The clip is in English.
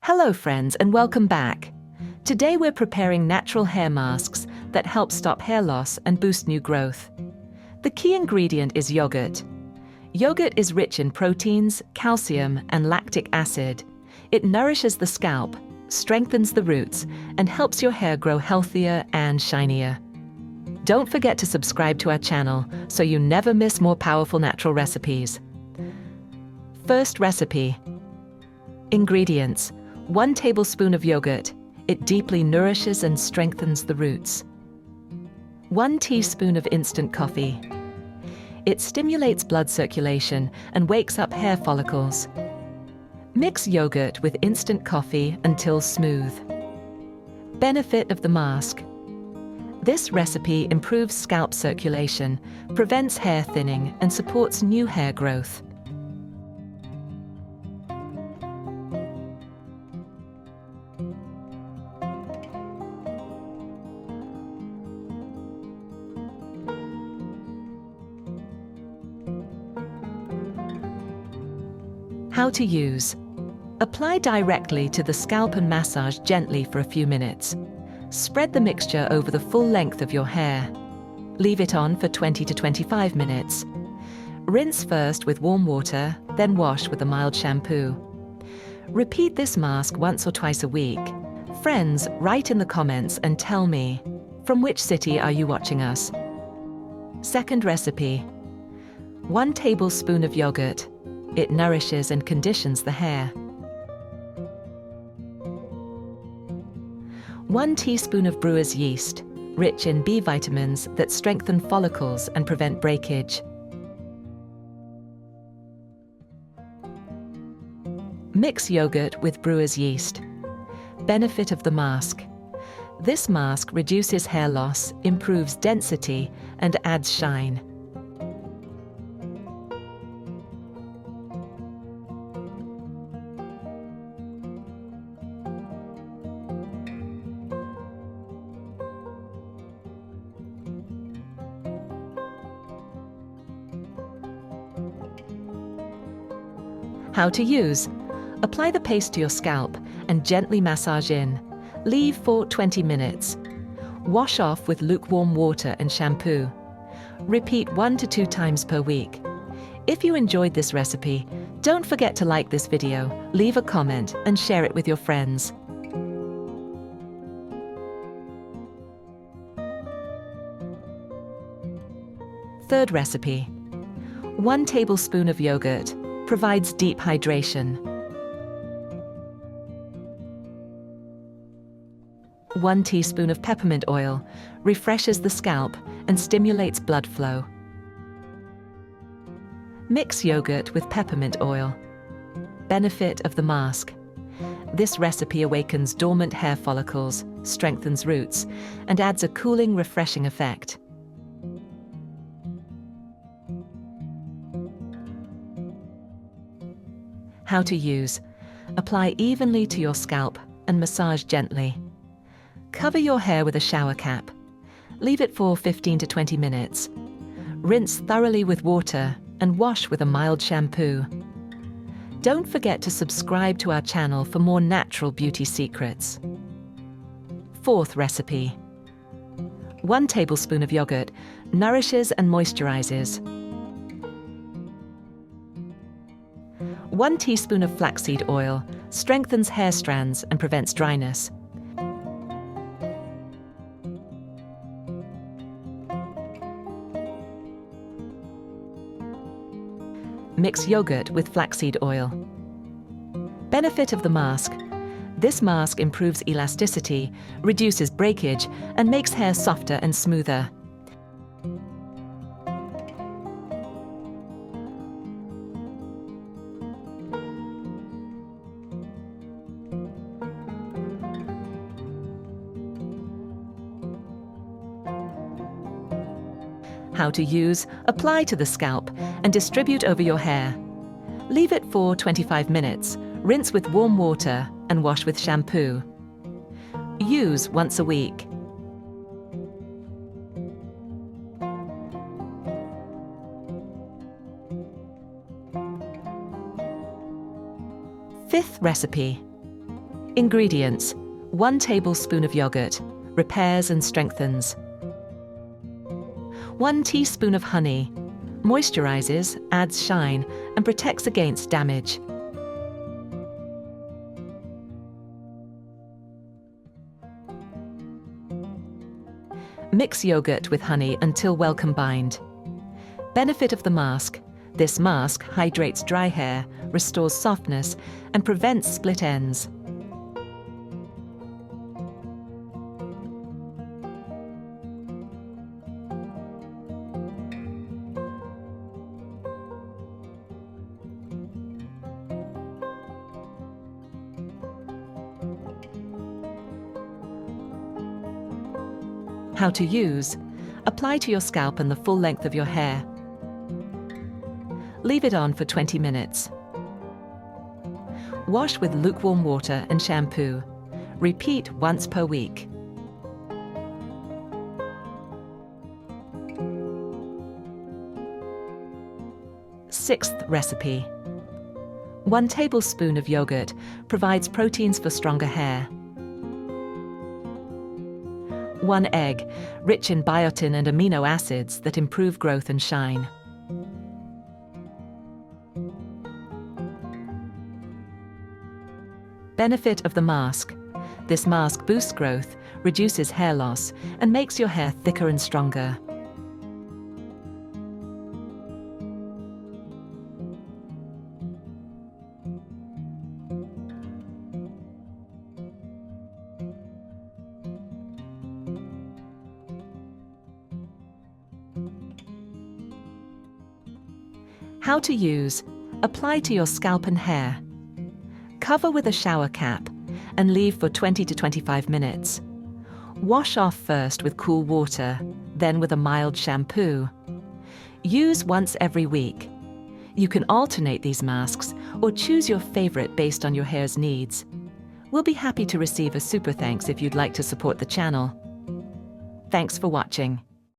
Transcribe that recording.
Hello friends and welcome back. Today we're preparing natural hair masks that help stop hair loss and boost new growth. The key ingredient is yogurt. Yogurt is rich in proteins, calcium, and lactic acid. It nourishes the scalp, strengthens the roots, and helps your hair grow healthier and shinier. Don't forget to subscribe to our channel so you never miss more powerful natural recipes. First recipe. Ingredients: 1 tablespoon of yogurt. It deeply nourishes and strengthens the roots. 1 teaspoon of instant coffee. It stimulates blood circulation and wakes up hair follicles. Mix yogurt with instant coffee until smooth. Benefit of the mask. This recipe improves scalp circulation, prevents hair thinning, and supports new hair growth. How to use. Apply directly to the scalp and massage gently for a few minutes. Spread the mixture over the full length of your hair. Leave it on for 20 to 25 minutes. Rinse first with warm water, then wash with a mild shampoo. Repeat this mask once or twice a week. Friends, write in the comments and tell me, from which city are you watching us? Second recipe. 1 tablespoon of yogurt. It nourishes and conditions the hair. 1 teaspoon of brewer's yeast, rich in B vitamins that strengthen follicles and prevent breakage. Mix yogurt with brewer's yeast. Benefit of the mask. This mask reduces hair loss, improves density, and adds shine. How to use. Apply the paste to your scalp and gently massage in. Leave for 20 minutes. Wash off with lukewarm water and shampoo. Repeat 1 to 2 times per week. If you enjoyed this recipe, don't forget to like this video, leave a comment, and share it with your friends. Third recipe. 1 tablespoon of yogurt. Provides deep hydration. 1 teaspoon of peppermint oil refreshes the scalp and stimulates blood flow. Mix yogurt with peppermint oil. Benefit of the mask. This recipe awakens dormant hair follicles, strengthens roots, and adds a cooling, refreshing effect. How to use. Apply evenly to your scalp and massage gently. Cover your hair with a shower cap. Leave it for 15 to 20 minutes. Rinse thoroughly with water and wash with a mild shampoo. Don't forget to subscribe to our channel for more natural beauty secrets. Fourth recipe. 1 tablespoon of yogurt nourishes and moisturizes. 1 teaspoon of flaxseed oil strengthens hair strands and prevents dryness. Mix yogurt with flaxseed oil. Benefit of the mask. This mask improves elasticity, reduces breakage, and makes hair softer and smoother. How to use. Apply to the scalp and distribute over your hair. Leave it for 25 minutes. Rinse with warm water and wash with shampoo. Use once a week. Fifth recipe. Ingredients: 1 tablespoon of yogurt, repairs and strengthens. 1 teaspoon of honey, moisturizes, adds shine, and protects against damage. Mix yogurt with honey until well combined. Benefit of the mask: this mask hydrates dry hair, restores softness, and prevents split ends. How to use: apply to your scalp and the full length of your hair. Leave it on for 20 minutes. Wash with lukewarm water and shampoo. Repeat once per week. Sixth recipe. 1 tablespoon of yogurt provides proteins for stronger hair. 1 egg, rich in biotin and amino acids that improve growth and shine. Benefit of the mask: this mask boosts growth, reduces hair loss, and makes your hair thicker and stronger. How to use: apply to your scalp and hair. Cover with a shower cap and leave for 20 to 25 minutes. Wash off first with cool water, then with a mild shampoo. Use once every week. You can alternate these masks or choose your favorite based on your hair's needs. We'll be happy to receive a super thanks if you'd like to support the channel. Thanks for watching.